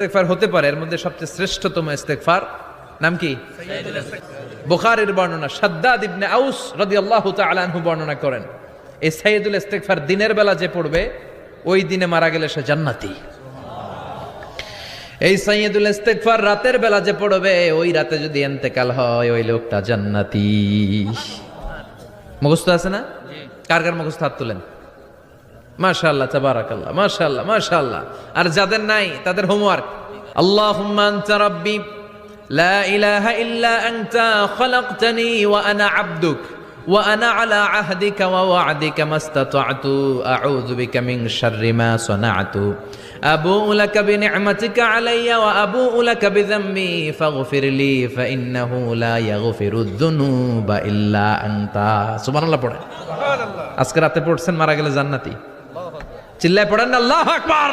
ইস্তেগফার হতে পারে, এর মধ্যে সবচেয়ে শ্রেষ্ঠতম ইস্তেগফার নাম কি? বুখারীর বর্ণনা, শাদ্দাদ ইবনে আউস রাদিয়াল্লাহু তাআলা আনহু বর্ণনা করেন, এই সাইয়্যিদুল ইস্তেগফার দিনের বেলা যে পড়বে ওই দিনে মারা গেলে সে জান্নাতি। এই সাইয়্যিদুল ইস্তেগফার রাতের বেলা যে পড়বে ওই রাতে যদি ইন্তেকাল হয় ওই লোকটা জান্নাতি। মুখস্থ আছে না? কার কার মুখস্থ হাত তুলেন। মাশাআল্লাহ, তাবারাকাল্লাহ, মাশাআল্লাহ, মাশাআল্লাহ। আর যাদের নাই তাদের হোমওয়ার্ক, আল্লাহুম্মা আনতা রাব্বি লা ইলাহা ইল্লা আনতা খালাকতানি ওয়া আনা আবদুক ওয়া আনা আলা আহদিকা ওয়া ওয়া'দিকা মাস্তাতা'তু আউযু বিকা মিন শাররি মা সানা'তু আবুউ লাকা বিনি'মাতিকা আলাইয়া ওয়া আবুউ লাকা বিযামবি ফাগফিরলি ফাইন্নাহু লা ইয়াগফিরুদ যুনুবা ইল্লা আনতা। সুবহানাল্লাহ পড়ে। সুবহানাল্লাহ। আজকে রাতে পড়ছেন, মারা গেলে জান্নাতি। চিল্লায় পড়েন না আল্লাহু আকবার।